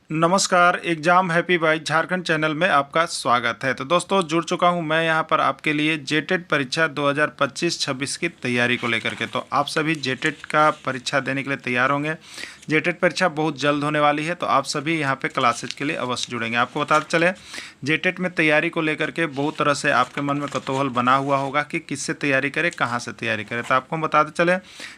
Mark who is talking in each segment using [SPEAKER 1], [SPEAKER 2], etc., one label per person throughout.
[SPEAKER 1] नमस्कार, exam happy by Jharkhand channel में आपका स्वागत है। तो दोस्तों जुड़ चुका हूं मैं यहां पर आपके लिए जेटेट परीक्षा 2025-26 की तैयारी को लेकर के। तो आप सभी जेटेट का परीक्षा देने के लिए तैयार होंगे। जेटेट परीक्षा बहुत जल्द होने वाली है, तो आप सभी यहां पे क्लासेज के लिए अवश्य जुड़ेंगे। आपको बताते चले, जेटेट में तैयारी को लेकर के बहुत तरह से आपके मन में कौतूहल बना हुआ होगा कि किससे तैयारी करें, कहाँ से तैयारी करें। तो आपको बताते चले,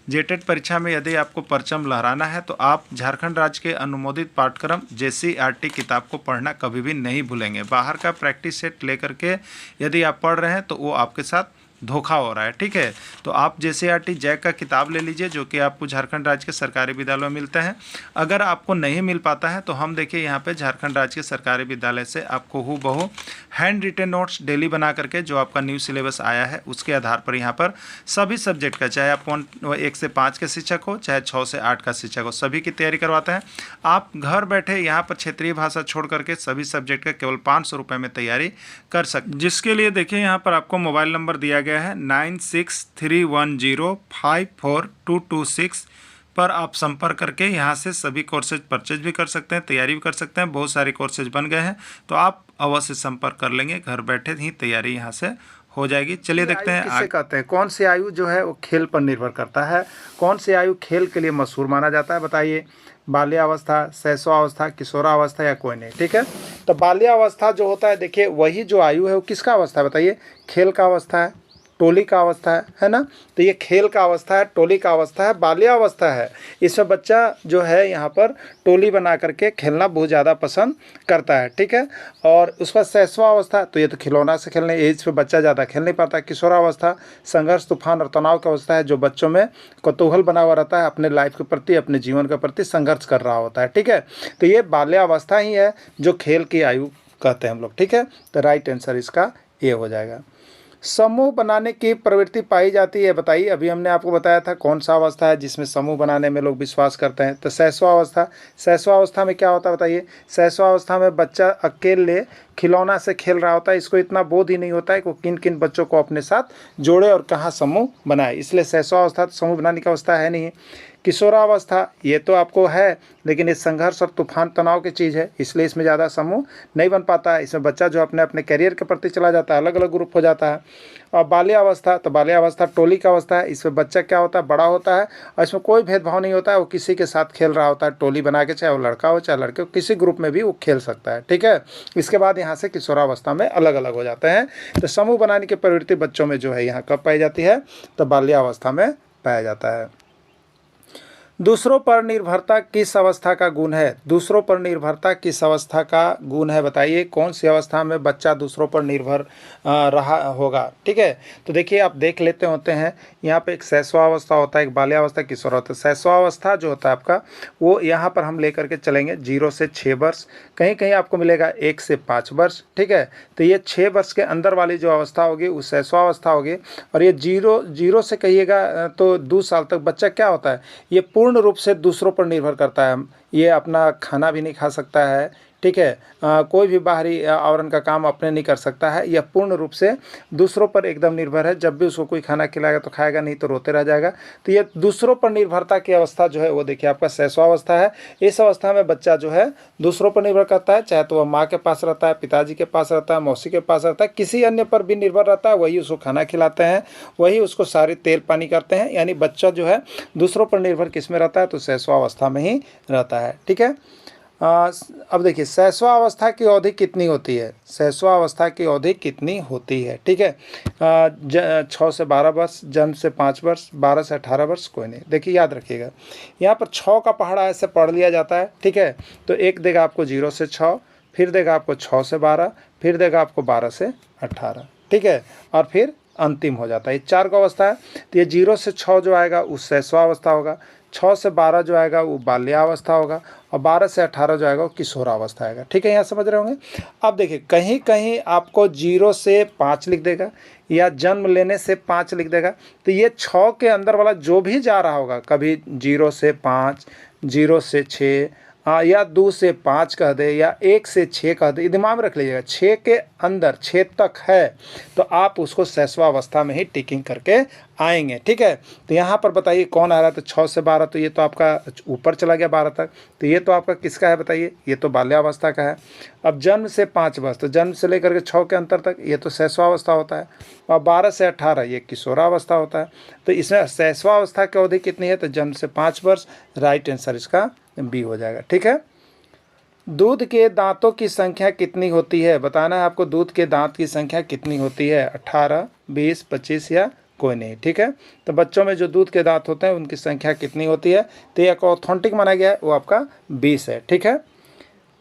[SPEAKER 1] जेटेट परीक्षा में यदि आपको परचम लहराना है तो आप झारखंड राज्य के अनुमोदित पाठ्यक्रम JCERT किताब को पढ़ना कभी भी नहीं भूलेंगे। बाहर का प्रैक्टिस सेट लेकर के यदि आप पढ़ रहे हैं तो वो आपके साथ धोखा हो रहा है, ठीक है। तो आप JCERT जैक का किताब ले लीजिए, जो कि आपको झारखंड राज्य के सरकारी विद्यालयों में मिलते हैं। अगर आपको नहीं मिल पाता है तो हम देखिए यहाँ पे झारखंड राज्य के सरकारी विद्यालय से आपको हूबहू हैंड रिटेन नोट्स डेली बना करके, जो आपका न्यू सिलेबस आया है उसके आधार पर यहाँ पर सभी सब्जेक्ट का, चाहे आप 1 से 5 के शिक्षक हो, चाहे 6 से 8 का शिक्षक हो, सभी की तैयारी करवाते हैं। आप घर बैठे यहाँ पर क्षेत्रीय भाषा छोड़ करके सभी सब्जेक्ट का केवल 500 रुपये में तैयारी कर सकते, जिसके लिए देखिए यहाँ पर आपको मोबाइल नंबर दिया गया है 9631054226 पर आप संपर्क करके यहाँ से सभी कोर्सेज परचेज भी कर सकते हैं, तैयारी भी कर सकते हैं। बहुत सारे कोर्सेज बन गए हैं, तो आप अवश्य संपर्क कर लेंगे, घर बैठे ही तैयारी यहाँ से हो जाएगी। चलिए देखते हैं
[SPEAKER 2] किसे कहते हैं, कौन सी आयु जो है वो खेल पर निर्भर करता है, कौन सी आयु खेल के लिए मशहूर माना जाता है, बताइए। बाल्यावस्था, शैशवावस्था, किशोरावस्था या कोई नहीं, ठीक है। तो बाल्यावस्था जो होता है, देखिए वही जो आयु है वो किसका अवस्था है, बताइए। खेल का अवस्था है, टोली का अवस्था है ना। तो ये खेल का अवस्था है, टोली का अवस्था है, बाल्यावस्था है। इसमें बच्चा जो है यहाँ पर टोली बना करके खेलना बहुत ज़्यादा पसंद करता है, ठीक है। और उस पर शैशवावस्था, तो ये तो खिलौना से खेलने, एज पे बच्चा ज़्यादा खेल नहीं पाता। किशोरावस्था संघर्ष, तूफान और तनाव की अवस्था है, जो बच्चों में कौतूहल बना हुआ रहता है, अपने लाइफ के प्रति, अपने जीवन के प्रति संघर्ष कर रहा होता है, ठीक है। तो ये बाल्यावस्था ही है जो खेल की आयु कहते हैं हम लोग, ठीक है। तो राइट आंसर इसका ये हो जाएगा। समूह बनाने की प्रवृत्ति पाई जाती है, बताइए। अभी हमने आपको बताया था कौन सा अवस्था है जिसमें समूह बनाने में लोग विश्वास करते हैं। तो शैशवावस्था। शैशवावस्था में क्या होता है, बताइए। शैशवावस्था में बच्चा अकेले खिलौना से खेल रहा होता है, इसको इतना बोध ही नहीं होता है कि वो किन किन बच्चों को अपने साथ जोड़े और कहाँ समूह बनाए, इसलिए शैशवावस्था तो समूह बनाने की अवस्था है नहीं। किशोरावस्था ये तो आपको है, लेकिन ये संघर्ष और तूफान तनाव की चीज़ है, इसलिए इसमें ज़्यादा समूह नहीं बन पाता है। इसमें बच्चा जो अपने अपने करियर के प्रति चला जाता है, अलग अलग ग्रुप हो जाता है। और बाल्यावस्था, तो बाल्यावस्था टोली का अवस्था है। इसमें बच्चा क्या होता है, बड़ा होता है और इसमें कोई भेदभाव नहीं होता है, वो किसी के साथ खेल रहा होता है टोली बना के, चाहे वो लड़का हो चाहे लड़के हो, किसी ग्रुप में भी वो खेल सकता है, ठीक है। इसके बाद यहाँ से किशोरावस्था में अलग अलग हो जाते हैं। तो समूह बनाने की प्रवृत्ति बच्चों में जो है यहाँ कब पाई जाती है, तो बाल्यावस्था में पाया जाता है। दूसरों पर निर्भरता किस अवस्था का गुण है, दूसरों पर निर्भरता किस अवस्था का गुण है, बताइए। कौन सी अवस्था में बच्चा दूसरों पर निर्भर रहा होगा, ठीक है। तो देखिए आप देख लेते होते हैं, यहाँ पे एक शैशवावस्था होता है, एक बाल्यावस्था, किशोरावस्था। शैशवावस्था जो होता है आपका, वो यहाँ पर हम लेकर के चलेंगे 0 से 6 वर्ष, कहीं कहीं आपको मिलेगा 1 से 5 वर्ष, ठीक है। तो ये 6 वर्ष के अंदर वाली जो अवस्था होगी वो शैशवावस्था होगी। और ये 0 से कहिएगा तो 2 साल तक बच्चा क्या होता है, ये पूर्ण रूप से दूसरों पर निर्भर करता है। ये अपना खाना भी नहीं खा सकता है, ठीक है। कोई भी बाहरी आवरण का काम अपने नहीं कर सकता है। यह पूर्ण रूप से दूसरों पर एकदम निर्भर है। जब भी उसको कोई खाना खिलाएगा तो खाएगा, नहीं तो रोते रह जाएगा। तो ये दूसरों पर निर्भरता की अवस्था जो है वो देखिए आपका शैशवावस्था है। इस अवस्था में बच्चा जो है दूसरों पर निर्भर करता है, चाहे तो वह माँ के पास रहता है, पिताजी के पास रहता है, मौसी के पास रहता है, किसी अन्य पर भी निर्भर रहता है। वही उसको खाना खिलाते हैं, वही उसको सारे तेल पानी करते हैं। यानी बच्चा जो है दूसरों पर निर्भर किस में रहता है, तो शैशवावस्था में ही रहता है, ठीक है। अब देखिए शैशवावस्था की अवधि कितनी होती है, शैशवावस्था की अवधि कितनी होती है, ठीक है। 6 से 12 वर्ष, जन्म से 5 वर्ष, 12 से 18 वर्ष, कोई नहीं। देखिए याद रखिएगा, यहाँ पर 6 का पहाड़ा ऐसे पढ़ लिया जाता है, ठीक है। तो एक देगा आपको 0 से 6, फिर देगा आपको 6 से 12, फिर देगा आपको 12 से 18, ठीक है। और फिर अंतिम हो जाता है। ये 4 का अवस्था है। तो ये 0 से 6 जो आएगा वो शैशवावस्था होगा, 6 से 12 जो आएगा वो बाल्यावस्था होगा, और 12 से 18 जो आएगा वो किशोरावस्था आएगा, ठीक है। यहाँ समझ रहे होंगे। अब देखिए कहीं कहीं आपको 0 से 5 लिख देगा या जन्म लेने से 5 लिख देगा। तो ये 6 के अंदर वाला जो भी जा रहा होगा, कभी 0 से 5, 0 से 6, या 2 से 5 कह दे या 1 से 6 कह दे, दिमाग में रख लीजिएगा 6 के अंदर 6 तक है तो आप उसको शैशवावस्था में ही टिकिंग करके आएंगे। ठीक है, तो यहाँ पर बताइए कौन आ रहा है, तो 6 से 12 तो ये तो आपका ऊपर चला गया 12 तक, तो ये तो आपका किसका है बताइए, ये तो बाल्यावस्था का है। अब जन्म से 5 वर्ष, तो जन्म से लेकर के 6 के अंतर तक ये तो शैशवावस्था होता है, और 12 से 18 ये किशोरावस्था होता है। तो इसमें शैशवावस्था की अवधि कितनी है, तो जन्म से 5 वर्ष, राइट आंसर इसका बी हो जाएगा। ठीक है, दूध के दांतों की संख्या कितनी होती है, बताना है आपको दूध के दांत की संख्या कितनी होती है, 18, 20, 25 या कोई नहीं। ठीक है, तो बच्चों में जो दूध के दांत होते हैं उनकी संख्या कितनी होती है, तो एक ऑथेंटिक माना गया है वो आपका 20 है। ठीक है,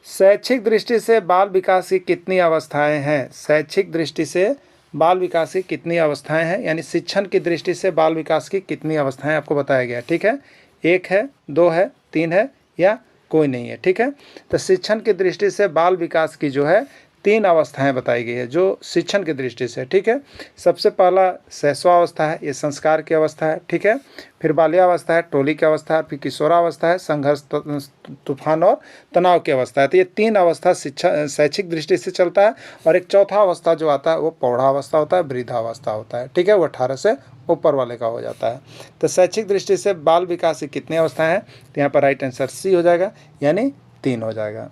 [SPEAKER 2] शैक्षिक दृष्टि से बाल विकास की कितनी अवस्थाएं हैं, शैक्षिक दृष्टि से बाल विकास की कितनी अवस्थाएं हैं, यानी शिक्षण की दृष्टि से बाल विकास की कितनी अवस्थाएं आपको बताया गया है। ठीक है, 1 है, 2 है, 3 है या कोई नहीं है। ठीक है, तो शिक्षण की दृष्टि से बाल विकास की जो है 3 अवस्थाएं बताई गई है जो शिक्षण की दृष्टि से। ठीक है, सबसे पहला शैशवावस्था है, ये संस्कार की अवस्था है। ठीक है, फिर बाल्यावस्था है, टोली की अवस्था है, फिर किशोरावस्था है, संघर्ष, तूफान और तनाव की अवस्था है। तो ये 3 अवस्था शिक्षा शैक्षिक दृष्टि से चलता है, और एक चौथा अवस्था जो आता है वो प्रौढ़ावस्था होता है, वृद्धावस्था होता है। ठीक है, वो 18 से ऊपर वाले का हो जाता है। तो शैक्षिक दृष्टि से बाल विकास की कितनी अवस्थाएं हैं, तो यहाँ पर राइट आंसर सी हो जाएगा, यानी 3 हो जाएगा।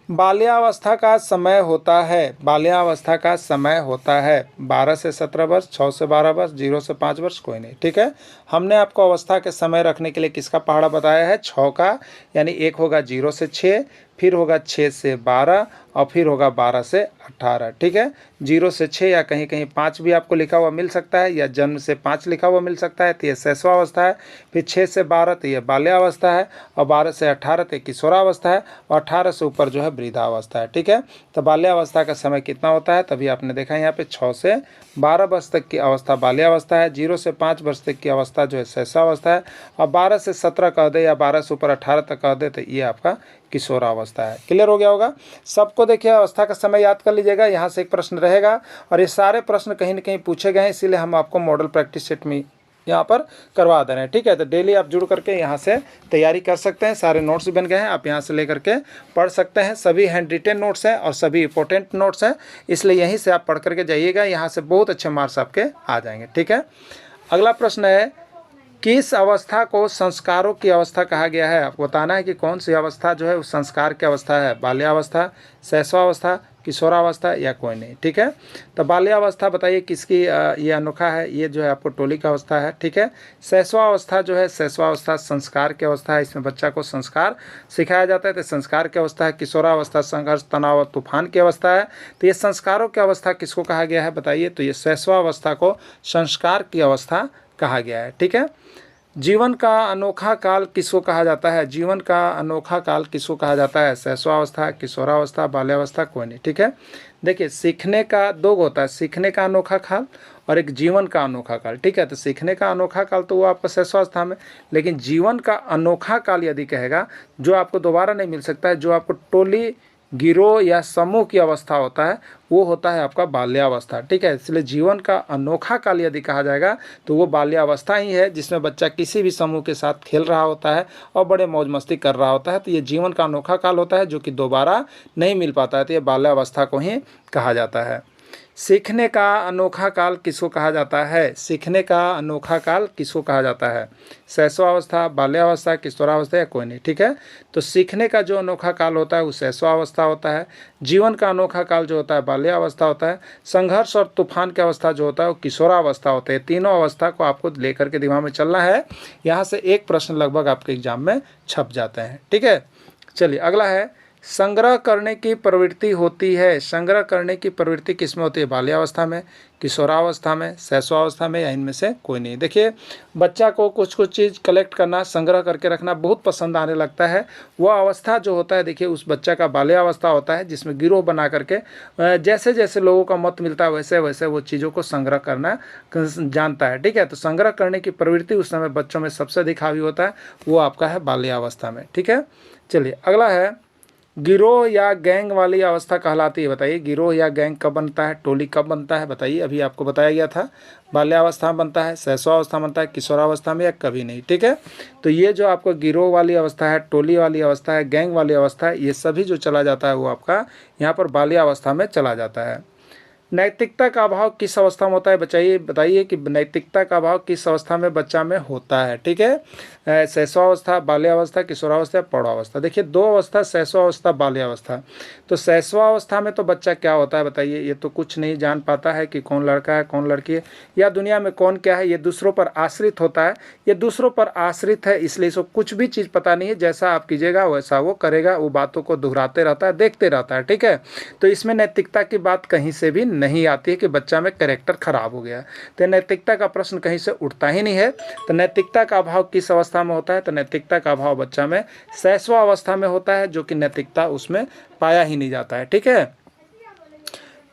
[SPEAKER 2] बाल्यावस्था का समय होता है, बाल्यावस्था का समय होता है 12 से 17 वर्ष, 6 से 12 वर्ष, 0 से 5 वर्ष, कोई नहीं। ठीक है, हमने आपको अवस्था के समय रखने के लिए किसका पहाड़ा बताया है, 6 का, यानी एक होगा 0 से 6, फिर होगा 6 से 12 और फिर होगा 12 से 18। ठीक है, 0 से 6 या कहीं कहीं 5 भी आपको लिखा हुआ मिल सकता है, या जन्म से 5 लिखा हुआ मिल सकता है, तो ये शैशवावस्था है। फिर 6 से 12 तो ये बाल्यावस्था है, और 12 से 18 तो किशोरावस्था है, और 18 से ऊपर जो है वृद्धावस्था है। ठीक है, तो बाल्यावस्था का समय कितना होता है, तभी आपने देखा यहाँ पे 6 से 12 वर्ष तक की अवस्था बाल्यावस्था है, 0 से 5 वर्ष तक की अवस्था जो है शैशवावस्था है, और 12 से 17 कह दे या 12 से ऊपर 18 तक कह दे तो ये आपका किशोरावस्था है। क्लियर हो गया होगा सबको। देखिए अवस्था का समय याद कर लीजिएगा, यहाँ से एक प्रश्न रहेगा, और ये सारे प्रश्न कहीं न कहीं पूछे गए हैं, इसीलिए हम आपको मॉडल प्रैक्टिस सेट में यहाँ पर करवा दे रहे हैं। ठीक है, तो डेली आप जुड़ करके यहाँ से तैयारी कर सकते हैं, सारे नोट्स भी बन गए हैं, आप यहाँ से लेकर के पढ़ सकते हैं। सभी हैंड रिटेन नोट्स हैं और सभी इंपॉर्टेंट नोट्स हैं, इसलिए यहीं से आप पढ़ करके जाइएगा, यहाँ से बहुत अच्छे मार्क्स आपके आ जाएंगे। ठीक है, अगला प्रश्न है, किस अवस्था को संस्कारों की अवस्था कहा गया है, आपको बताना है कि कौन सी अवस्था जो है उस संस्कार की अवस्था है, बाल्यावस्था, शैशवावस्था, किशोरावस्था या कोई नहीं। ठीक है, तो बाल्यावस्था बताइए किसकी, ये अनोखा है, ये जो है आपको टोली का अवस्था है। ठीक है, शैशवावस्था जो है, शैशवावस्था संस्कार की अवस्था है, इसमें बच्चा को संस्कार सिखाया जाता है, तो संस्कार की अवस्था है। किशोरावस्था संघर्ष, तनाव और तूफान की अवस्था है, तो ये संस्कारों की अवस्था किसको कहा गया है बताइए, तो ये शैशवावस्था को संस्कार की अवस्था कहा गया है। ठीक है, जीवन का अनोखा काल किसको कहा जाता है, जीवन का अनोखा काल किसको कहा जाता है, शैशवावस्था, किशोरावस्था, बाल्यावस्था, कोई नहीं। ठीक है, देखिए सीखने का 2 होता है, सीखने का अनोखा काल और एक जीवन का अनोखा काल। ठीक है, तो सीखने का अनोखा काल तो वो आपका शैशवावस्था में, लेकिन जीवन का अनोखा काल यदि कहेगा जो आपको दोबारा नहीं मिल सकता है, जो आपको टोली, गिरोह या समूह की अवस्था होता है, वो होता है आपका बाल्यावस्था। ठीक है, इसलिए जीवन का अनोखा काल यदि कहा जाएगा तो वो बाल्यावस्था ही है, जिसमें बच्चा किसी भी समूह के साथ खेल रहा होता है और बड़े मौज मस्ती कर रहा होता है, तो ये जीवन का अनोखा काल होता है जो कि दोबारा नहीं मिल पाता है, तो ये बाल्यावस्था को ही कहा जाता है। सीखने का अनोखा काल किसको कहा जाता है, सीखने का अनोखा काल किसको कहा जाता है, शैशवावस्था, बाल्यावस्था, किशोरावस्था या कोई नहीं। ठीक है, तो सीखने का जो अनोखा काल होता है वो शैशवावस्था होता है, जीवन का अनोखा काल जो होता है बाल्यावस्था होता है, संघर्ष और तूफान की अवस्था जो होता है वो किशोरावस्था होता है। तीनों अवस्था को आपको लेकर के दिमाग में चलना है, यहाँ से एक प्रश्न लगभग आपके एग्जाम में छप जाते हैं। ठीक है, चलिए अगला है, संग्रह करने की प्रवृत्ति होती है, संग्रह करने की प्रवृत्ति किस में होती है, बाल्यावस्था में, किशोरावस्था में, शैशवावस्था में या इनमें से कोई नहीं। देखिए बच्चा को कुछ कुछ चीज़ कलेक्ट करना, संग्रह करके रखना बहुत पसंद आने लगता है। वह अवस्था जो होता है देखिए उस बच्चा का बाल्यावस्था होता है, जिसमें गिरोह बना करके जैसे जैसे लोगों का मत मिलता है वैसे वैसे वो चीज़ों को संग्रह करना जानता है। ठीक है, तो संग्रह करने की प्रवृत्ति उस समय बच्चों में सबसे अधिक हावी होता है, वो आपका है बाल्यावस्था में। ठीक है, चलिए अगला है, गिरोह या गैंग वाली अवस्था कहलाती है। बताइए गिरोह या गैंग कब बनता है, टोली कब बनता है? बताइए, अभी आपको बताया गया था बाल्यावस्था में बनता है, शैशवावस्था में बनता है, किशोरावस्था में, या कभी नहीं। ठीक है, तो ये जो आपको गिरोह वाली अवस्था है, टोली वाली अवस्था है, गैंग वाली अवस्था है, ये सभी जो चला जाता है वो आपका यहाँ पर बाल्यावस्था में चला जाता है। नैतिकता का अभाव किस अवस्था में होता है? बताइए कि नैतिकता का अभाव किस अवस्था में बच्चा में होता है। ठीक है, शैशवावस्था, बाल्यावस्था, किशोरावस्था, प्रौढ़ावस्था। देखिए दो अवस्था, शैशवावस्था, बाल्यावस्था। तो शैशवावस्था में तो बच्चा क्या होता है? बताइए, ये तो कुछ नहीं जान पाता है कि कौन लड़का है कौन लड़की है या दुनिया में कौन क्या है। ये दूसरों पर आश्रित होता है, ये दूसरों पर आश्रित है, इसलिए इसको कुछ भी चीज़ पता नहीं है। जैसा आप कीजिएगा वैसा वो करेगा, वो बातों को दोहराते रहता है, देखते रहता है। ठीक है, तो इसमें नैतिकता की बात कहीं से भी नहीं आती है कि बच्चा में कैरेक्टर खराब हो गया। तो नैतिकता का प्रश्न कहीं से उठता ही नहीं है। तो नैतिकता का अभाव किस अवस्था में होता है? तो नैतिकता का अभाव बच्चा में शैशवावस्था में होता है, जो कि नैतिकता उसमें पाया ही नहीं जाता है। ठीक है,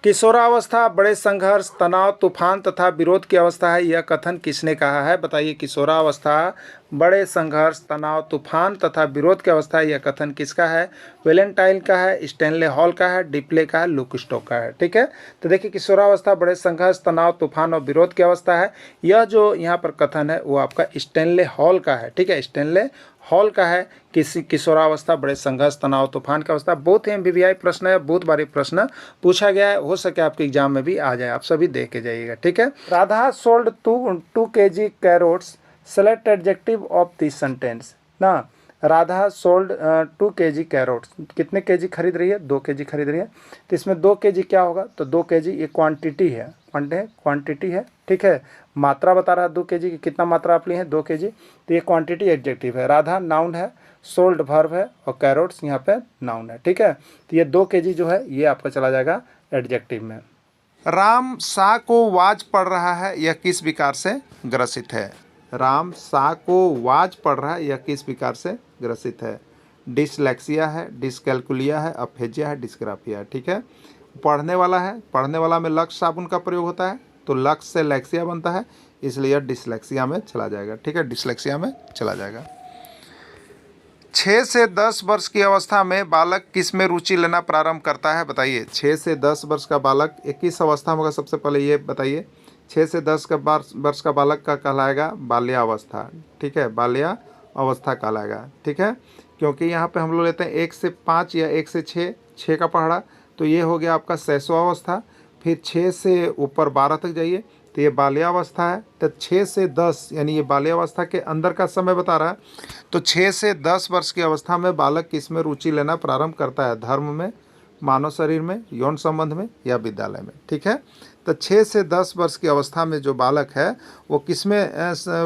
[SPEAKER 2] किशोरावस्था बड़े संघर्ष, तनाव, तूफान तथा विरोध की अवस्था है, यह कथन किसने कहा है? बताइए, किशोरावस्था बड़े संघर्ष, तनाव, तूफान तथा विरोध की अवस्था है, यह कथन किसका है? वेलेंटाइन का है, स्टैनले हॉल का है, डिप्ले का है, लुक स्टोक का है। ठीक है, तो देखिए किशोरावस्था बड़े संघर्ष, तनाव, तूफान और विरोध की अवस्था है, यह जो यहाँ पर कथन है वो आपका स्टैनले हॉल का है। ठीक है, स्टैनले हॉल का है किशोरावस्था बड़े संघर्ष, तनाव, तूफान की अवस्था। बहुत ही MBBI प्रश्न है, बहुत बारी प्रश्न पूछा गया है, हो सके आपके एग्जाम में भी आ जाए, आप सभी देख के जाइएगा। ठीक है, Radha sold 2 kg carrots, select adjective of this sentence ना। राधा सोल्ड 2 kg कैरोट्स, कितने केजी खरीद रही है? 2 kg खरीद रही है। तो इसमें 2 kg क्या होगा? तो 2 kg ये क्वांटिटी है, क्वांटिटी है। ठीक है, मात्रा बता रहा है 2 kg की, कितना मात्रा आप लिए हैं? 2 kg। तो ये क्वांटिटी एडजेक्टिव है, राधा नाउन है, सोल्ड वर्ब है और कैरोट्स यहाँ पे नाउन है। ठीक है, तो ये 2 kg जो है ये आपका चला जाएगा एडजेक्टिव में।
[SPEAKER 1] राम सा को वाज पढ़ रहा है, यह किस विकार से ग्रसित है? राम सा को वाज पढ़ रहा है, यह किस विकार से ग्रसित है? डिसलेक्सिया है, डिसकैलकुलिया है, अफेजिया है, डिस्ग्राफिया है। ठीक है, पढ़ने वाला है, पढ़ने वाला में लक्ष्य साबुन का प्रयोग होता है, तो लक्ष्य से लेक्सिया बनता है, इसलिए डिसलेक्सिया में चला जाएगा। ठीक है, डिसलेक्सिया में चला जाएगा। 6 से 10 वर्ष की अवस्था में बालक किस में रुचि लेना प्रारंभ करता है? बताइए, 6 से 10 वर्ष का बालक किस अवस्था में होगा? सबसे पहले ये बताइए, 6 से 10 का वर्ष का बालक का कहलाएगा बाल्यावस्था। ठीक है, बाल्यावस्था कहलाएगा। ठीक है, क्योंकि यहाँ पे हम लोग लेते हैं 1 से 5 या 1 से 6 का पढ़ा, तो ये हो गया आपका शैशवावस्था। फिर 6 से ऊपर 12 तक जाइए तो ये बाल्यावस्था है। तो 6 से 10 यानी ये बाल्यावस्था के अंदर का समय बता रहा है। तो 6 से 10 वर्ष की अवस्था में बालक किस में रुचि लेना प्रारंभ करता है? धर्म में, मानव शरीर में, यौन संबंध में या विद्यालय में। ठीक है, तो 6 से 10 वर्ष की अवस्था में जो बालक है वो किस में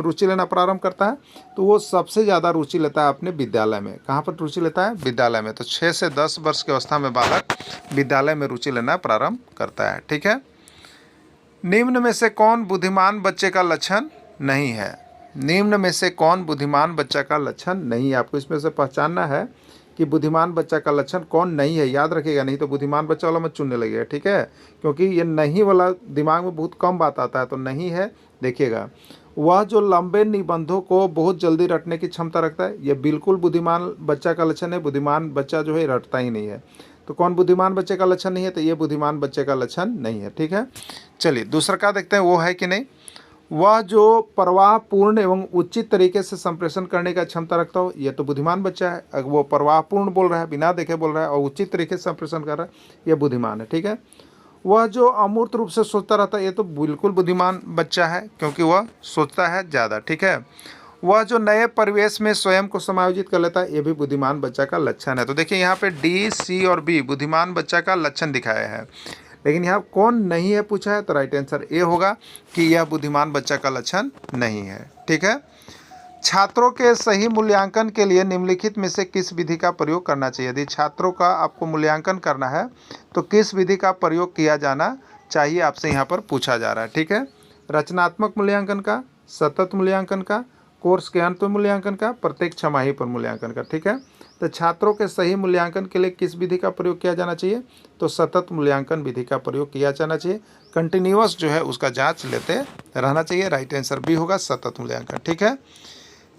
[SPEAKER 1] रुचि लेना प्रारंभ करता है? तो वो सबसे ज़्यादा रुचि लेता है अपने विद्यालय में। कहाँ पर रुचि लेता है? विद्यालय में। तो 6 से 10 वर्ष की अवस्था में बालक विद्यालय में रुचि लेना प्रारंभ करता है। ठीक है, निम्न में से कौन बुद्धिमान बच्चे का लक्षण नहीं है? निम्न में से कौन बुद्धिमान बच्चा का लक्षण नहीं है? आपको इसमें से पहचानना है कि बुद्धिमान बच्चा का लक्षण कौन नहीं है। याद रखिएगा, नहीं तो बुद्धिमान बच्चा वाला मत चुनने लगेगा। ठीक है, क्योंकि ये नहीं वाला दिमाग में बहुत कम बात आता है। तो नहीं है, देखिएगा, वह जो लंबे निबंधों को बहुत जल्दी रटने की क्षमता रखता है, यह बिल्कुल बुद्धिमान बच्चा का लक्षण है। बुद्धिमान बच्चा जो है रटता ही नहीं है। तो कौन बुद्धिमान बच्चे का लक्षण नहीं है? तो ये बुद्धिमान बच्चे का लक्षण नहीं है। ठीक है, चलिए दूसरा क्या देखते हैं, वो है कि नहीं। वह जो परवाहपूर्ण एवं उचित तरीके से संप्रेषण करने का क्षमता रखता हो, यह तो बुद्धिमान बच्चा है। अगर वो परवाहपूर्ण बोल रहा है, बिना देखे बोल रहा है और उचित तरीके से संप्रेषण कर रहा है, यह बुद्धिमान है। ठीक है, वह जो अमूर्त रूप से सोचता रहता है, ये तो बिल्कुल बुद्धिमान बच्चा है, क्योंकि वह सोचता है ज़्यादा। ठीक है, वह जो नए परिवेश में स्वयं को समायोजित कर लेता है, ये भी बुद्धिमान बच्चा का लक्षण है। तो देखिए यहाँ पे D, C और B बुद्धिमान बच्चा का लक्षण दिखाया है, लेकिन यहाँ कौन नहीं है पूछा है, तो राइट आंसर ए होगा कि यह बुद्धिमान बच्चा का लक्षण नहीं है। ठीक है, छात्रों के सही मूल्यांकन के लिए निम्नलिखित में से किस विधि का प्रयोग करना चाहिए? यदि छात्रों का आपको मूल्यांकन करना है तो किस विधि का प्रयोग किया जाना चाहिए, आपसे यहाँ पर पूछा जा रहा है। ठीक है, रचनात्मक मूल्यांकन का, सतत मूल्यांकन का, कोर्स के अंत पर मूल्यांकन का, प्रत्येक छमाही पर मूल्यांकन का। ठीक है, तो छात्रों के सही मूल्यांकन के लिए किस विधि का प्रयोग किया जाना चाहिए? तो सतत मूल्यांकन विधि का प्रयोग किया जाना चाहिए। कंटिन्यूअस जो है उसका जांच लेते रहना चाहिए। राइट आंसर बी होगा, सतत मूल्यांकन। ठीक है,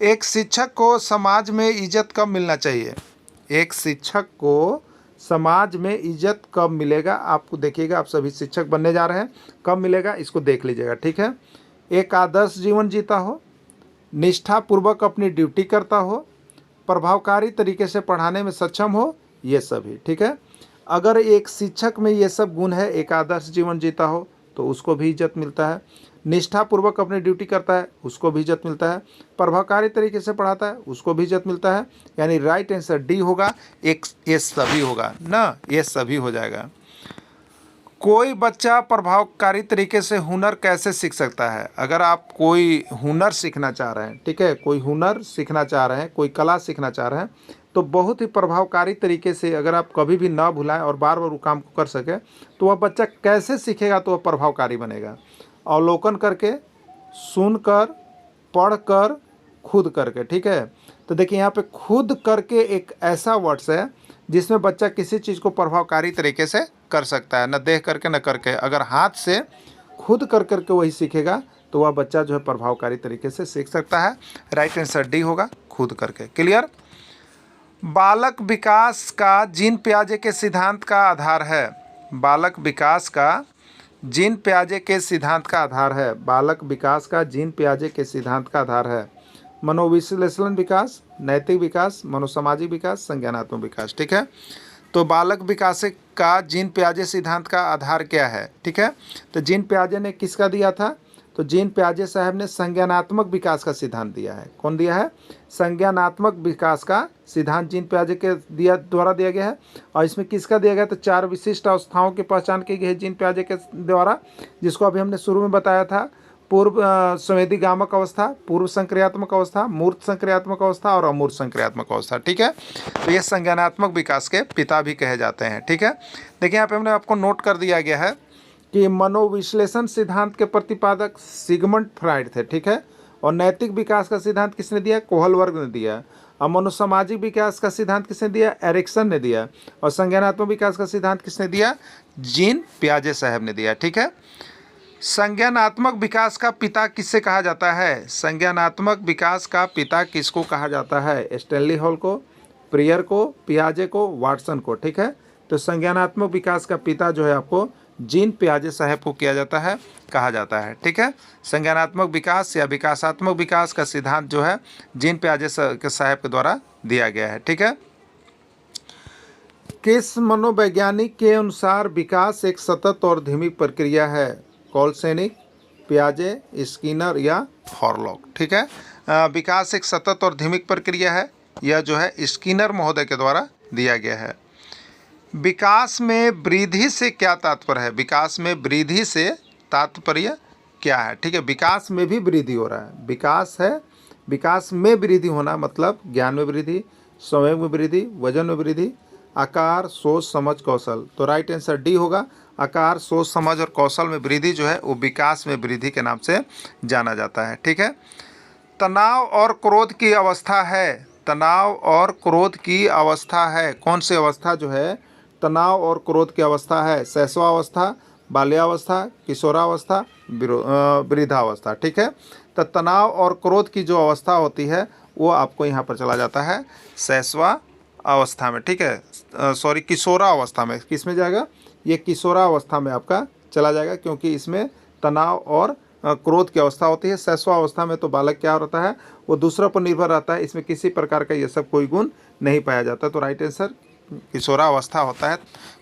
[SPEAKER 1] एक शिक्षक को समाज में इज्जत कब मिलना चाहिए? एक शिक्षक को
[SPEAKER 2] समाज में इज्जत कब मिलेगा, आपको देखिएगा, आप सभी शिक्षक बनने जा रहे हैं, कब मिलेगा इसको देख लीजिएगा, ठीक है। एक आदर्श जीवन जीता हो, निष्ठापूर्वक अपनी ड्यूटी करता हो, प्रभावकारी तरीके से पढ़ाने में सक्षम हो, ये सभी, ठीक है। अगर एक शिक्षक में ये सब गुण है, एक आदर्श जीवन जीता हो, तो उसको भी इज्जत मिलता है। निष्ठापूर्वक अपनी ड्यूटी करता है, उसको भी इज्जत मिलता है। प्रभावकारी तरीके से पढ़ाता है, उसको भी इज्जत मिलता है। यानी राइट आंसर डी होगा, एक ये सभी होगा ना, ये सभी हो जाएगा। कोई बच्चा प्रभावकारी तरीके से हुनर कैसे सीख सकता है? अगर आप कोई हुनर सीखना चाह रहे हैं, ठीक है, कोई हुनर सीखना चाह रहे हैं, कोई कला सीखना चाह रहे हैं, तो बहुत ही प्रभावकारी तरीके से अगर आप कभी भी ना भुलाएं और बार बार वो काम को कर सके, तो वह बच्चा कैसे सीखेगा तो वह प्रभावकारी बनेगा? अवलोकन करके, सुनकर, पढ़कर, खुद करके, ठीक है। तो देखिए यहाँ पे खुद करके एक ऐसा वर्ड्स है जिसमें बच्चा किसी चीज़ को प्रभावकारी तरीके से कर सकता है, न देख करके न करके। अगर हाथ से खुद कर करके वही सीखेगा तो वह बच्चा जो है प्रभावकारी तरीके से सीख सकता है। राइट आंसर डी होगा, खुद करके। क्लियर? बालक विकास का जीन पियाजे के सिद्धांत का आधार है। बालक विकास का जीन पियाजे के सिद्धांत का आधार है। बालक विकास का जीन पियाजे के सिद्धांत का आधार है। मनोविश्लेषण विकास, नैतिक विकास, मनोसामाजिक विकास, संज्ञानात्मक विकास, ठीक है। तो बालक विकास का जीन पियाजे सिद्धांत का आधार क्या है, ठीक है। तो जीन पियाजे ने किसका दिया था? तो जीन पियाजे साहब ने संज्ञानात्मक विकास का सिद्धांत दिया है। कौन दिया है? संज्ञानात्मक विकास का सिद्धांत जीन पियाजे के द्वारा दिया गया है। और इसमें किसका दिया गया? तो 4 विशिष्ट अवस्थाओं की पहचान की गई है जीन पियाजे के द्वारा, जिसको अभी हमने शुरू में बताया था। पूर्व संवेदीगामक अवस्था, पूर्व संक्रियात्मक अवस्था, मूर्त संक्रियात्मक अवस्था और अमूर्त संक्रियात्मक अवस्था, ठीक है। तो ये संज्ञानात्मक विकास के पिता भी कहे जाते हैं, ठीक है। देखिए यहाँ पे हमने आपको नोट कर दिया गया है कि मनोविश्लेषण सिद्धांत के प्रतिपादक सिगमंड फ्राइड थे, ठीक है। और नैतिक विकास का सिद्धांत किसने दिया? कोहलवर्ग ने दिया। और मनोसामाजिक विकास का सिद्धांत किसने दिया? एरिक्सन ने दिया। और संज्ञानात्मक विकास का सिद्धांत किसने दिया? जीन पियाजे साहब ने दिया, ठीक है। संज्ञानात्मक विकास का पिता किससे कहा जाता है? संज्ञानात्मक विकास का पिता किसको कहा जाता है? स्टैनली हॉल को, प्रियर को, पियाजे को, वाटसन को, ठीक है। तो संज्ञानात्मक विकास का पिता जो है आपको जीन पियाजे साहब को किया जाता है, कहा जाता है, ठीक है। संज्ञानात्मक विकास या विकासात्मक विकास का सिद्धांत जो है जीन पियाजे साहब के द्वारा दिया गया है, ठीक है। किस मनोवैज्ञानिक के अनुसार विकास एक सतत और धीमी प्रक्रिया है? कॉलसेनिक, पियाजे, स्किनर या हॉरलॉक, ठीक है। विकास एक सतत और धीमी प्रक्रिया है, यह जो है स्किनर महोदय के द्वारा दिया गया है। विकास में वृद्धि से क्या तात्पर्य है? विकास में वृद्धि से तात्पर्य क्या है, ठीक है। विकास में भी वृद्धि हो रहा है, विकास है, विकास में वृद्धि होना मतलब ज्ञान में वृद्धि, संवेग में वृद्धि, वजन में वृद्धि, आकार, सोच, समझ, कौशल। तो राइट आंसर डी होगा। आकार, सोच, समझ और कौशल में वृद्धि जो है वो विकास में वृद्धि के नाम से जाना जाता है, ठीक है। तनाव और क्रोध की अवस्था है। तनाव और क्रोध की अवस्था है। कौन सी अवस्था जो है तनाव और क्रोध की अवस्था है? शैशवावस्था, बाल्यावस्था, किशोरावस्था, वृद्धावस्था, ठीक है। तो तनाव और क्रोध की जो अवस्था होती है वो आपको यहाँ पर चला जाता है शैशवा अवस्था में, ठीक है। सॉरी, किशोरावस्था में। किस में जाएगा? ये किशोरावस्था में आपका चला जाएगा, क्योंकि इसमें तनाव और क्रोध की अवस्था होती है। शैशवावस्था में तो बालक क्या होता है, वो दूसरों पर निर्भर रहता है, इसमें किसी प्रकार का ये सब कोई गुण नहीं पाया जाता। तो राइट आंसर किशोरावस्था होता है।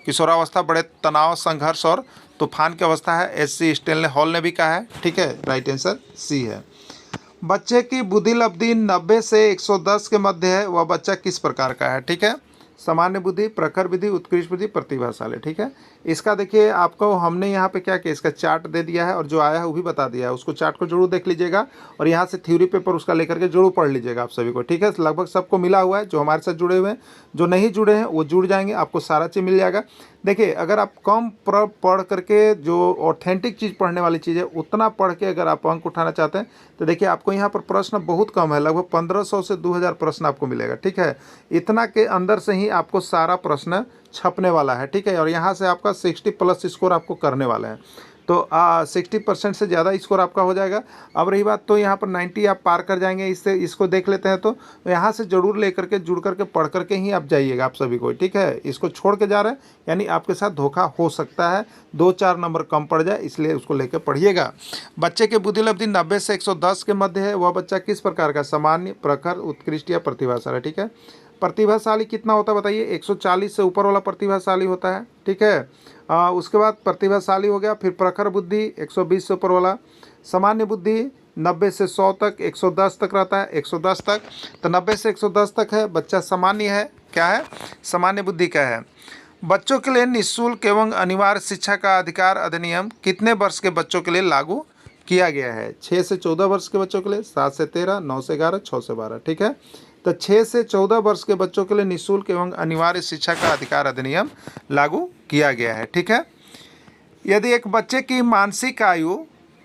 [SPEAKER 2] किशोरावस्था बड़े तनाव, संघर्ष और तूफान की अवस्था है, एस.सी. स्टैनली हॉल ने भी कहा है, ठीक है। राइट आंसर सी है। बच्चे की बुद्धि लब्धि 90 से 110 के मध्य है, वह बच्चा किस प्रकार का है, ठीक है। सामान्य बुद्धि, प्रखर बुद्धि, उत्कृष्ट बुद्धि, प्रतिभाशाली, ठीक है। इसका देखिए आपको हमने यहाँ पे क्या किया, इसका चार्ट दे दिया है और जो आया है वो भी बता दिया है। उसको चार्ट को जरूर देख लीजिएगा और यहाँ से थ्योरी पेपर उसका लेकर के जरूर पढ़ लीजिएगा आप सभी को, ठीक है। लगभग सबको मिला हुआ है, जो हमारे साथ जुड़े हुए हैं, जो नहीं जुड़े हैं वो जुड़ जाएंगे, आपको सारा चीज़ मिल जाएगा। देखिए अगर आप कम पढ़ करके जो ऑथेंटिक चीज़ पढ़ने वाली चीज़ है उतना पढ़ के अगर आप अंक उठाना चाहते हैं तो देखिए आपको यहाँ पर प्रश्न बहुत कम है, लगभग 1500 से 2000 प्रश्न आपको मिलेगा, ठीक है। इतना के अंदर से ही आपको सारा प्रश्न छपने वाला है, ठीक है। और यहाँ से आपका 60+ स्कोर आपको करने वाले हैं। तो 60% से ज़्यादा स्कोर आपका हो जाएगा। अब रही बात, तो यहाँ पर 90 आप पार कर जाएंगे, इससे इसको देख लेते हैं। तो यहाँ से ज़रूर लेकर के जुड़ करके पढ़ करके ही आप जाइएगा, आप सभी को, ठीक है। इसको छोड़ के जा रहे हैं यानी आपके साथ धोखा हो सकता है, 2-4 नंबर कम पड़ जाए, इसलिए उसको लेकर पढ़िएगा। बच्चे के बुद्धि लब्धि 90 से 110 के मध्य है, वह बच्चा किस प्रकार का, सामान्य, प्रखर, उत्कृष्ट या प्रतिभाशाली, ठीक है। प्रतिभाशाली कितना होता है बताइए, 140 से ऊपर वाला प्रतिभाशाली होता है, ठीक है। उसके बाद प्रतिभाशाली हो गया, फिर प्रखर बुद्धि 120 से ऊपर वाला, सामान्य बुद्धि 90 से 100 तक, 110 तक रहता है, 110 तक, तो 90 से 110 तक है, बच्चा सामान्य है, क्या है, सामान्य बुद्धि का है। बच्चों के लिए निःशुल्क एवं अनिवार्य शिक्षा का अधिकार अधिनियम कितने वर्ष के बच्चों के लिए लागू किया गया है, 6 से 14 वर्ष के बच्चों के लिए, 7 से 13, 9 से 11, 6 से 12, ठीक है। तो 6 से 14 वर्ष के बच्चों के लिए निःशुल्क एवं अनिवार्य शिक्षा का अधिकार अधिनियम लागू किया गया है, ठीक है। यदि एक बच्चे की मानसिक आयु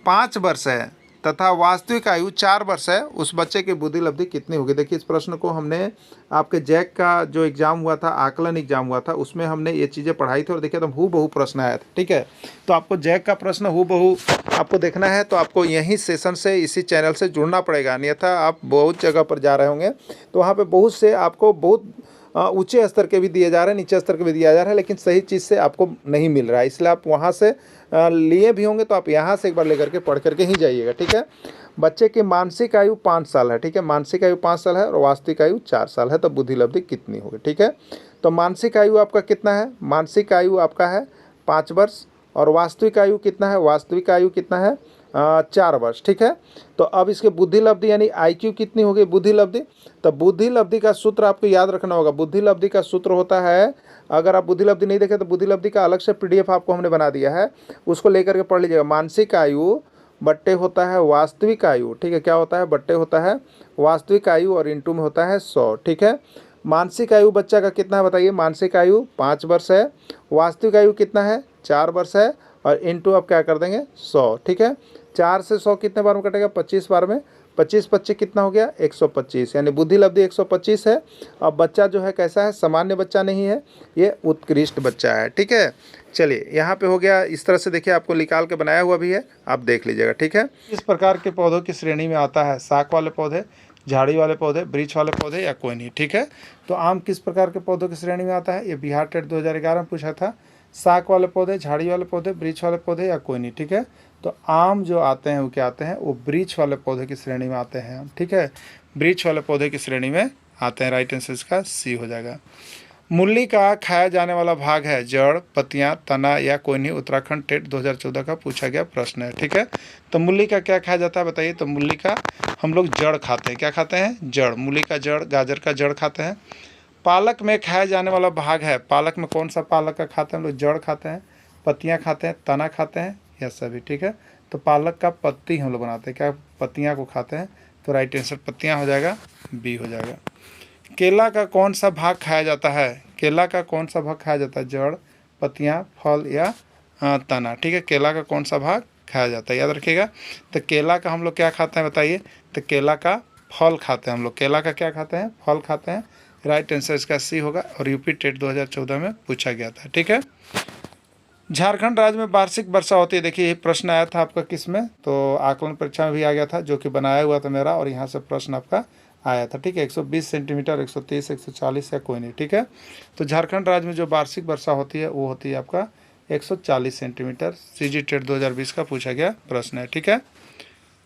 [SPEAKER 2] 5 वर्ष है तथा वास्तविक आयु 4 वर्ष है, उस बच्चे की बुद्धि लब्धि कितनी होगी। देखिए, इस प्रश्न को हमने आपके जैक का जो एग्ज़ाम हुआ था, आकलन एग्जाम हुआ था, उसमें हमने ये चीज़ें पढ़ाई थी और देखिए तो हूबहू प्रश्न आया था, ठीक है। तो आपको जैक का प्रश्न हूबहू आपको देखना है तो आपको यही सेशन से, इसी चैनल से जुड़ना पड़ेगा, अन्यथा आप बहुत जगह पर जा रहे होंगे तो वहाँ पर बहुत से आपको बहुत ऊंचे स्तर के भी दिए जा रहे हैं, नीचे स्तर के भी दिया जा रहा है, लेकिन सही चीज़ से आपको नहीं मिल रहा है, इसलिए आप वहाँ से लिए भी होंगे तो आप यहाँ से एक बार लेकर के पढ़ करके ही जाइएगा, ठीक है। बच्चे की मानसिक आयु 5 साल है, ठीक है, मानसिक आयु 5 साल है और वास्तविक आयु 4 साल है, तो बुद्धि लब्धि कितनी होगी, ठीक है। तो मानसिक आयु आपका कितना है, मानसिक आयु आपका है 5 वर्ष और वास्तविक आयु कितना है, वास्तविक आयु कितना है, 4 वर्ष, ठीक है। तो अब इसके बुद्धि लब्धि यानी IQ कितनी होगी, बुद्धि लब्धि, तो बुद्धि लब्धि का सूत्र आपको याद रखना होगा। बुद्धि लब्धि का सूत्र होता है, अगर आप बुद्धि लब्धि नहीं देखें तो बुद्धि लब्धि का अलग से PDF आपको हमने बना दिया है, उसको लेकर के पढ़ लीजिएगा। मानसिक आयु बट्टे होता है वास्तविक आयु, ठीक है, क्या होता है, बट्टे होता है वास्तविक आयु और इंटू में होता है 100, ठीक है। मानसिक आयु बच्चा का कितना है बताइए, मानसिक आयु 5 वर्ष है, वास्तविक आयु कितना है, 4 वर्ष है और इंटू आप क्या कर देंगे 100, ठीक है। 4 से 100 कितने बार में कटेगा, 25 बार में, 25 कितना हो गया, 125, यानी बुद्धि लब्धि 125 है। अब बच्चा जो है कैसा है, सामान्य बच्चा नहीं है, ये उत्कृष्ट बच्चा है, ठीक है। चलिए, यहाँ पे हो गया, इस तरह से देखिए आपको निकाल के बनाया हुआ भी है, आप देख लीजिएगा, ठीक है। इस प्रकार के पौधों की श्रेणी में आता है शाक वाले पौधे, झाड़ी वाले पौधे, वृक्ष वाले पौधे या कोई नहीं, ठीक है। तो आम किस प्रकार के पौधों की श्रेणी में आता है, ये बिहार टेट 2011 में पूछा था, शाक वाले पौधे, झाड़ी वाले पौधे, वृक्ष वाले पौधे या कोई नहीं, ठीक है। तो आम जो आते हैं वो क्या आते हैं, वो वृक्ष वाले पौधे की श्रेणी में आते हैं, ठीक है, वृक्ष वाले पौधे की श्रेणी में आते हैं। राइट आंसर इसका C हो जाएगा। मूली का खाया जाने वाला भाग है जड़, पत्तियां, तना या कोई नहीं, उत्तराखंड टेट 2014 का पूछा गया प्रश्न है, ठीक है। तो मूली का क्या खाया जाता है बताइए, तो मूली का हम लोग जड़ खाते हैं, क्या खाते हैं, जड़, मूली का जड़, गाजर का जड़ खाते हैं। पालक में खाया जाने वाला भाग है, पालक में कौन सा पालक का खाते हैं हम लोग, जड़ खाते हैं, पत्तियां खाते हैं, तना खाते हैं या सभी, ठीक है। तो पालक का पत्ती हम लोग बनाते हैं, क्या पत्तियां को खाते हैं, तो राइट आंसर पत्तियां हो जाएगा, B हो जाएगा। केला का कौन सा भाग खाया जाता है, केला का कौन सा भाग खाया जाता है, जड़, पत्तियां, फल या तना, ठीक है। केला का कौन सा भाग खाया जाता है, याद रखिएगा। तो केला का हम लोग क्या खाते हैं बताइए, तो केला का फल खाते हैं हम लोग, केला का क्या खाते हैं, फल खाते हैं। राइट आंसर इसका C होगा और यूपी टेट 2014 में पूछा गया था, ठीक है। झारखंड राज्य में वार्षिक वर्षा होती है, देखिए ये प्रश्न आया था आपका किस में, तो आकलन परीक्षा में भी आ गया था, जो कि बनाया हुआ था मेरा, और यहाँ से प्रश्न आपका आया था, ठीक है। 120 सेंटीमीटर, 130, 140 या कोई नहीं, ठीक है। तो झारखंड राज्य में जो वार्षिक वर्षा होती है वो होती है आपका 140 सेंटीमीटर, CG टेट 2020 का पूछा गया प्रश्न है, ठीक है।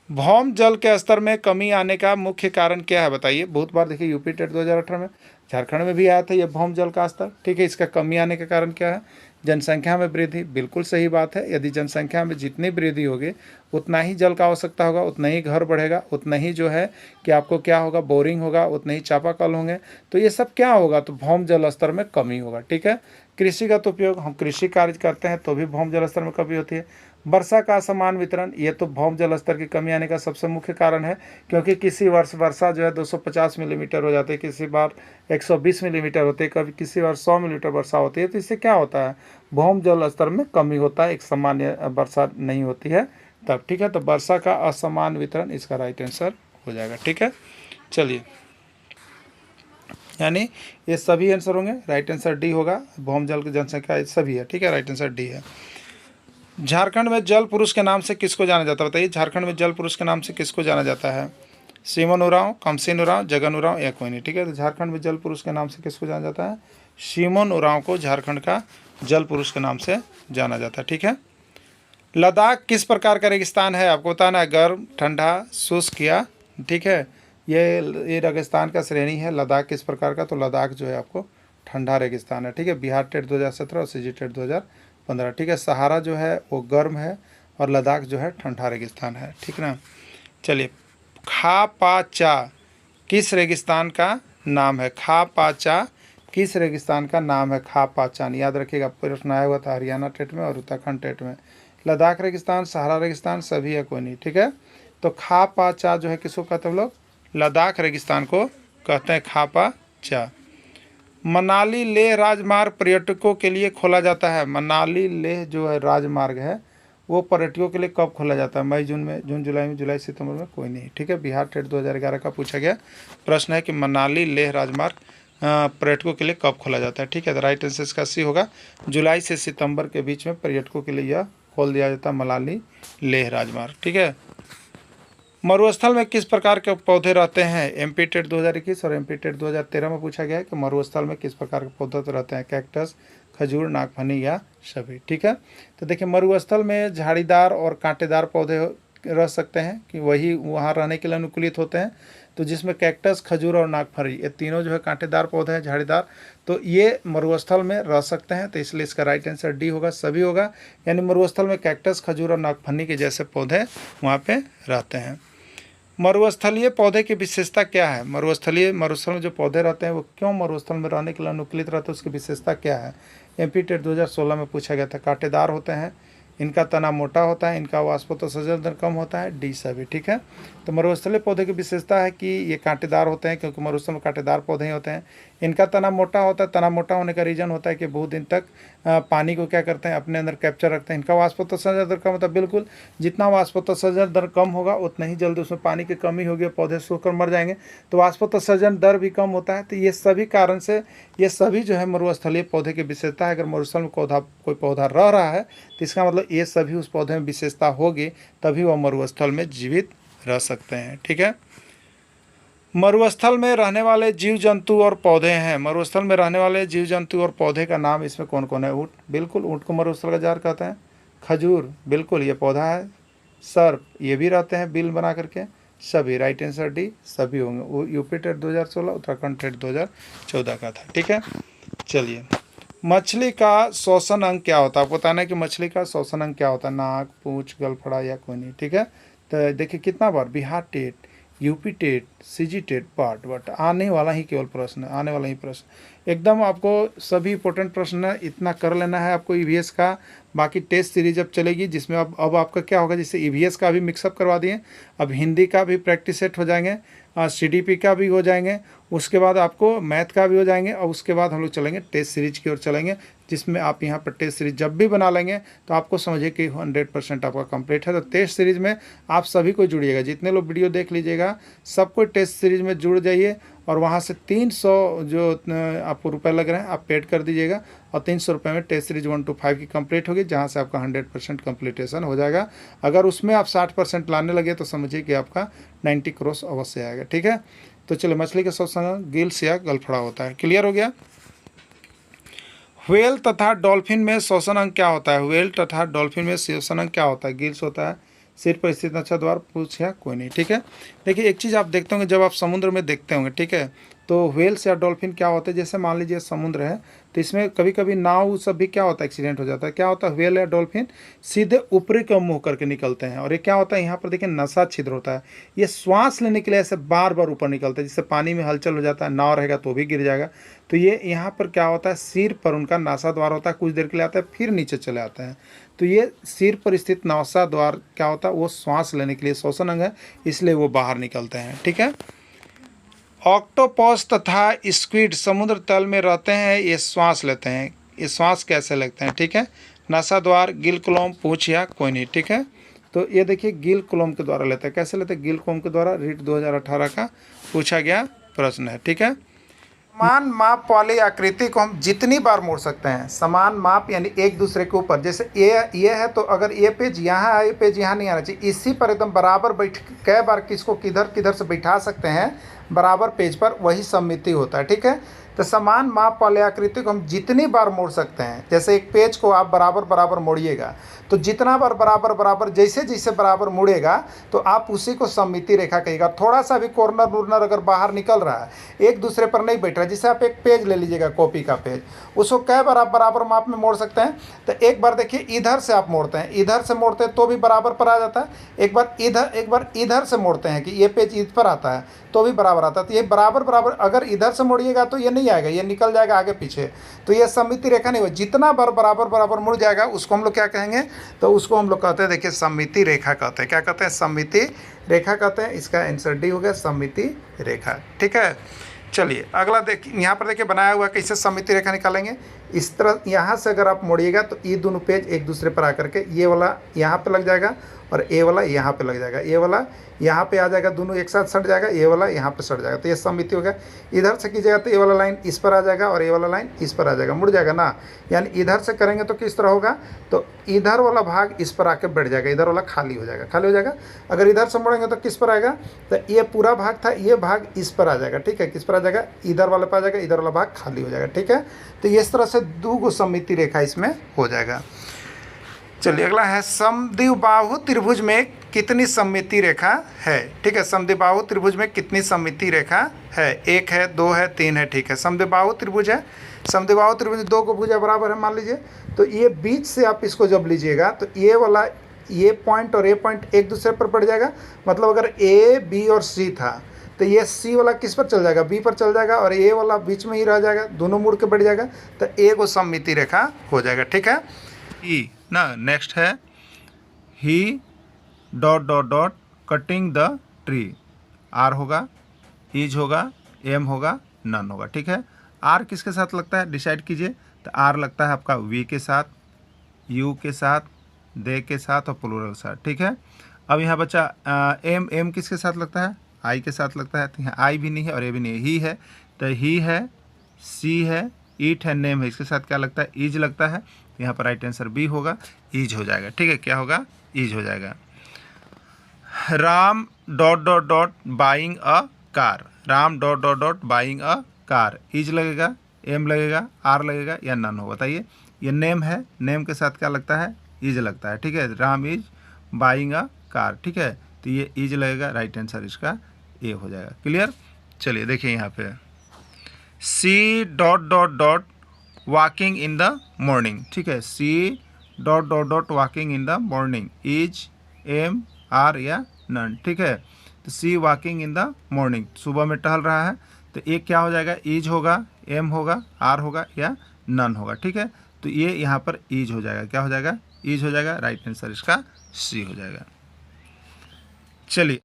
[SPEAKER 2] भौम जल के स्तर में कमी आने का मुख्य कारण क्या है बताइए। बहुत बार देखिए यूपी टेट 2018 में, झारखंड में भी आया था ये भौम जल का स्तर, ठीक है। इसका कमी आने का कारण क्या है, जनसंख्या में वृद्धि, बिल्कुल सही बात है। यदि जनसंख्या में जितनी वृद्धि होगी उतना ही जल का आवश्यकता होगा, उतना ही घर बढ़ेगा, उतना ही जो है कि आपको क्या होगा, बोरिंग होगा, उतने ही चापाकल होंगे, तो ये सब क्या होगा, तो भौम जल स्तर में कमी होगा, ठीक है। कृषिगत उपयोग, हम कृषि कार्य करते हैं तो भी भौम जल स्तर में कमी होती है। वर्षा का असमान वितरण, ये तो भौम जल स्तर की कमी आने का सबसे मुख्य कारण है, क्योंकि किसी वर्ष वर्षा जो है 250 मिलीमीटर हो जाती है, किसी बार 120 मिलीमीटर होती है, कभी किसी बार 100 मिलीमीटर वर्षा होती है, तो इससे क्या होता है, भौम जल स्तर में कमी होता है, एक सामान्य वर्षा नहीं होती है तब, ठीक है। तो वर्षा का असमान वितरण इसका राइट आंसर हो जाएगा, ठीक है। चलिए, यानी ये सभी आंसर होंगे, राइट आंसर D होगा, भौम जल की जनसंख्या सभी है, ठीक है, राइट आंसर D है। झारखंड में जल पुरुष के नाम से किसको जाना जाता है? बताइए, झारखंड में जल पुरुष के नाम से किसको जाना जाता है? सिमन उरांव, कमसिन उरांव, जगन उरांव या कोई नहीं। ठीक है, तो झारखंड में जल पुरुष के नाम से किसको जाना जाता है? सिमन उरांव को झारखंड का जल पुरुष के नाम से जाना जाता है। ठीक है, लद्दाख किस प्रकार का रेगिस्तान है? आपको बताना है, गर्म, ठंडा, शुष्क या, ठीक है, ये रेगिस्तान का श्रेणी है। लद्दाख किस प्रकार का? तो लद्दाख जो है आपको ठंडा रेगिस्तान है। ठीक है, बिहार टेट 2017 और सीजी टेट 2015। ठीक है, सहारा जो है वो गर्म है और लद्दाख जो है ठंडा रेगिस्तान है। ठीक ना। चलिए, खा पा चा किस रेगिस्तान का नाम है? खा पा चा किस रेगिस्तान का नाम है? खा पा चान, याद रखिएगा, प्रश्न आया हुआ था हरियाणा टेट में और उत्तराखंड टेट में। लद्दाख रेगिस्तान, सहारा रेगिस्तान, सभी है, कोई नहीं। ठीक है, तो खा पा चा जो है किसको कहते हैं हम लोग? लद्दाख रेगिस्तान को कहते हैं खा पा चा। मनाली लेह राजमार्ग पर्यटकों के लिए खोला जाता है। मनाली लेह जो है राजमार्ग है वो पर्यटकों के लिए कब खोला जाता है? मई जून में, जून जुलाई में, जुलाई सितंबर में, कोई नहीं। ठीक है, बिहार टेट 2011 का पूछा गया प्रश्न है कि मनाली लेह राजमार्ग पर्यटकों के लिए कब खोला जाता है। ठीक है, तो राइट आंसर इसका सी होगा। जुलाई से सितंबर के बीच में पर्यटकों के लिए यह खोल दिया जाता है मनाली लेह राजमार्ग। ठीक है, मरुस्थल में किस प्रकार के पौधे रहते हैं? एमपी टेट 2021 और एमपी टेट 2013 में पूछा गया है कि मरुस्थल में किस प्रकार के पौधे रहते हैं? कैक्टस, खजूर, नागफनी या सभी। ठीक है, तो देखिए, मरुस्थल में झाड़ीदार और कांटेदार पौधे रह सकते हैं कि वही वहाँ रहने के लिए अनुकूलित होते हैं। तो जिसमें कैक्टस, खजूर और नागफनी, ये तीनों जो है कांटेदार पौधे हैं, झाड़ीदार, तो ये मरुस्थल में रह सकते हैं। तो इसलिए इसका राइट आंसर डी होगा, सभी होगा। यानी मरुस्थल में कैक्टस, खजूर और नागफनी के जैसे पौधे वहाँ पे रहते हैं। मरुस्थलीय पौधे की विशेषता क्या है? मरुस्थल में जो पौधे रहते हैं वो क्यों मरुस्थल में रहने के लिए अनुकूलित रहते हैं, उसकी विशेषता क्या है? एमपी टेट 2016 में पूछा गया था। कांटेदार होते हैं, इनका तना मोटा होता है, इनका वाष्पोत्सर्जन दर कम होता है, डी सभी। ठीक है, तो मरुस्थलीय पौधे की विशेषता है कि ये कांटेदार होते हैं, क्योंकि मरुस्थल में कांटेदार पौधे ही होते हैं। इनका तना मोटा होता है। तना मोटा होने का रीज़न होता है कि बहुत दिन तक पानी को क्या करते हैं, अपने अंदर कैप्चर रखते हैं। इनका वाष्पोत्सर्जन दर कम होता है, बिल्कुल, जितना वाष्पोत्सर्जन दर कम होगा उतना ही जल्दी उसमें पानी की कमी होगी, पौधे सूखकर मर जाएंगे, तो वाष्पोत्सर्जन दर भी कम होता है। तो ये सभी कारण से ये सभी जो है मरुस्थलीय पौधे की विशेषता है। अगर मरुस्थल में कोई पौधा रह रहा है तो इसका मतलब ये सभी उस पौधे में विशेषता होगी, तभी वह मरुस्थल में जीवित रह सकते हैं। ठीक है, मरुस्थल में रहने वाले जीव जंतु और पौधे हैं। मरुस्थल में रहने वाले जीव जंतु और पौधे का नाम इसमें कौन कौन है? ऊँट, बिल्कुल, ऊँट को मरुस्थल का जार कहते हैं। खजूर, बिल्कुल, ये पौधा है। सर्प, ये भी रहते हैं बिल बना करके, सभी। राइट आंसर डी, सभी होंगे। वो यूपी टेट 2016, उत्तराखंड टेट 2014 का था। ठीक है, चलिए, मछली का श्वसन अंग क्या होता है? आपको बताना है कि मछली का श्वसन अंग क्या होता है? नाक, पूंछ, गलफड़ा या कोई नहीं। ठीक है, तो देखिए कितना बार Bihar TET, UP TET, CG TET, but आने वाला ही केवल प्रश्न है, आने वाला ही प्रश्न एकदम आपको सभी इंपॉर्टेंट प्रश्न है, इतना कर लेना है आपको ईवीएस का। बाकी टेस्ट सीरीज अब चलेगी जिसमें अब आपका क्या होगा, जैसे ईवीएस का भी मिक्सअप करवा दिए, अब हिंदी का भी प्रैक्टिस सेट हो जाएंगे, सीडीपी का भी हो जाएंगे, उसके बाद आपको मैथ का भी हो जाएंगे, और उसके बाद हम लोग चलेंगे टेस्ट सीरीज की ओर चलेंगे, जिसमें आप यहाँ पर टेस्ट सीरीज जब भी बना लेंगे तो आपको समझिए कि 100% आपका कंप्लीट है। तो टेस्ट सीरीज में आप सभी को जुड़िएगा, जितने लोग वीडियो देख लीजिएगा सबको टेस्ट सीरीज में जुड़ जाइए, और वहाँ से 300 जो आपको रुपए लग रहे हैं आप पेड कर दीजिएगा, और 300 रुपये में टेस्ट सीरीज 1 to 5 की कंप्लीट होगी, जहाँ से आपका 100% कंप्लीटेशन हो जाएगा। अगर उसमें आप 60% लाने लगे तो समझिए कि आपका 90 क्रॉस अवश्य आएगा। ठीक है, तो चलो, मछली का श्वसन अंग गिल्स या गलफड़ा होता है। क्लियर हो गया? व्हेल तथा डॉल्फिन में श्वसन अंग क्या होता है? व्हेल तथा डॉल्फिन में श्वसन अंग क्या होता है? गिल्स होता है। सिर पर स्थित नच्छा द्वार, पूछ या कोई नहीं। ठीक है, देखिए एक चीज़ आप देखते होंगे जब आप समुद्र में देखते होंगे, ठीक है, तो व्हेल्स या डॉल्फिन क्या होते हैं, जैसे मान लीजिए समुद्र है तो इसमें कभी कभी नाव सब भी क्या होता है, एक्सीडेंट हो जाता है। क्या होता है, व्हेल या डॉल्फिन सीधे ऊपरी का मुँह करके निकलते हैं, और ये क्या होता है, यहाँ पर देखिए नशा छिद्र होता है, ये श्वास लेने के लिए ऐसे बार बार ऊपर निकलता है, जिससे पानी में हलचल हो जाता है, नाव रहेगा तो भी गिर जाएगा। तो ये यहाँ पर क्या होता है, सिर पर उनका नासा द्वार होता है, कुछ देर के लिए आता है फिर नीचे चले आते हैं। तो ये सिर पर स्थित नासा द्वार क्या होता है, वो श्वास लेने के लिए श्वसन अंग है, इसलिए वो बाहर निकलते हैं। ठीक है, ऑक्टोपस तथा स्क्विड समुद्र तल में रहते हैं, ये श्वास लेते हैं, ये श्वास कैसे लेते हैं? ठीक है, नासा द्वार, गिल क्लोम, पूंछ या कोई नहीं। ठीक है, तो ये देखिए गिल क्लोम के द्वारा लेते हैं। कैसे लेते हैं? गिल क्लोम के द्वारा। रीट 2018 का पूछा गया प्रश्न है। ठीक है, समान माप वाली आकृति को हम जितनी बार मोड़ सकते हैं, समान माप यानी एक दूसरे के ऊपर, जैसे ये है तो अगर ये पेज यहाँ है, ये पेज यहाँ नहीं आना चाहिए, इसी पर एकदम बराबर बैठ कई बार किसको किधर किधर से बैठा सकते हैं बराबर पेज पर, वही सममिति होता है। ठीक है, तो समान माप वाले आकृति को हम जितनी बार मोड़ सकते हैं, जैसे एक पेज को आप बराबर बराबर मोड़िएगा तो जितना बार बराबर बराबर जैसे जैसे बराबर मुड़ेगा तो आप उसी को सममिति रेखा कहिएगा। थोड़ा सा भी कॉर्नर वॉर्नर अगर बाहर निकल रहा है, एक दूसरे पर नहीं बैठ रहा है, जैसे आप एक पेज ले लीजिएगा, कॉपी का पेज, उसको कई बार आप बराबर माप में मोड़ सकते हैं। तो एक बार देखिए इधर से आप मोड़ते हैं, इधर से मोड़ते हैं तो भी बराबर पर आ जाता है, एक बार इधर से मोड़ते हैं कि ये पेज इधर पर आता है तो भी बराबर आता है। तो ये बराबर बराबर अगर इधर से मोड़िएगा तो ये नहीं आएगा, ये निकल जाएगा आगे पीछे, तो ये सममिति रेखा नहीं हो। जितना बार बराबर बराबर मुड़ जाएगा उसको हम लोग क्या कहेंगे, तो उसको हम लोग कहते हैं, देखिए सममिति रेखा कहते हैं। क्या कहते हैं? सममिति रेखा कहते हैं। इसका आंसर डी हो गया, सममिति रेखा। ठीक है, चलिए अगला देखिए, यहाँ पर देखिए बनाया हुआ कैसे सममिति रेखा निकालेंगे। इस तरह यहाँ से अगर आप मोड़िएगा तो ये दोनों पेज एक दूसरे पर आकर के ये वाला यहाँ पे लग जाएगा और ये वाला यहाँ पे लग जाएगा, ये वाला यहाँ पे आ जाएगा, दोनों एक साथ सट जाएगा, ये वाला यहाँ पे सट जाएगा, तो ये सममिति हो गया। इधर से कीजिएगा तो ये वाला लाइन इस पर आ जाएगा और ये वाला लाइन इस पर आ जाएगा, मुड़ जाएगा ना। यानी इधर से करेंगे तो किस तरह होगा, तो इधर वाला भाग इस पर आके बैठ जाएगा, इधर वाला खाली हो जाएगा, खाली हो जाएगा। अगर इधर से मुड़ेंगे तो किस पर आएगा, तो ये पूरा भाग था, ये भाग इस पर आ जाएगा। ठीक है, किस पर आ जाएगा, इधर वाले पर आ जाएगा, इधर वाला भाग खाली हो जाएगा। ठीक है, तो इस तरह से दो सममिति रेखा इसमें हो जाएगा। चलिए अगला है, समद्विबाहु त्रिभुज में कितनी सममिति रेखा है। ठीक है, समद्विबाहु त्रिभुज में कितनी सममिति रेखा है, एक है, दो है, तीन है। ठीक है, समद्विबाहु त्रिभुज है, समद्विबाहु त्रिभुज दो को भुजा बराबर है मान लीजिए, तो ये बीच से आप इसको जब लीजिएगा तो ये वाला ये पॉइंट और ये पॉइंट एक दूसरे पर पड़ जाएगा। मतलब अगर ए बी और सी था तो ये सी वाला किस पर चल जाएगा, बी पर चल जाएगा, और ए वाला बीच में ही रह जाएगा, दोनों मुड़ के बढ़ जाएगा, तो ए को सममिति रेखा हो जाएगा। ठीक है,
[SPEAKER 1] ई ना, नेक्स्ट है, he dot dot dot cutting the tree. Are होगा, इज होगा, एम होगा, नन होगा। ठीक है, आर किसके साथ लगता है डिसाइड कीजिए, तो आर लगता है आपका वी के साथ, यू के साथ, दे के साथ और प्लूरल के साथ। ठीक है, अब यहाँ बच्चा एम किसके साथ लगता है, आई के साथ लगता है, तो यहाँ आई भी नहीं है और ए भी नहीं है, ही है, तो ही है, सी है, ईट है, नेम है, इसके साथ क्या लगता है, ईज लगता है। यहाँ पर राइट आंसर बी होगा, ईज हो जाएगा। ठीक है, क्या होगा, ईज हो जाएगा। Ram dot dot dot buying a car, Ram dot dot dot buying a car, is लगेगा, एम लगेगा, आर लगेगा या नन हो, बताइए। ये नेम है, नेम के साथ क्या लगता है, ईज लगता है। ठीक है, Ram is buying a car. ठीक है, तो ये ईज लगेगा, राइट आंसर इसका ए हो जाएगा। क्लियर, चलिए देखिए यहाँ पे, she dot dot dot walking in the morning. ठीक है, she dot dot dot walking in the morning, is, am, are या नन। ठीक है, तो she walking in the morning, सुबह में टहल रहा है, तो एक क्या हो जाएगा, इज होगा, एम होगा, आर होगा या नन होगा। ठीक है, तो ये यहाँ पर इज हो जाएगा, क्या हो जाएगा, इज हो जाएगा, राइट आंसर इसका सी हो जाएगा। चलिए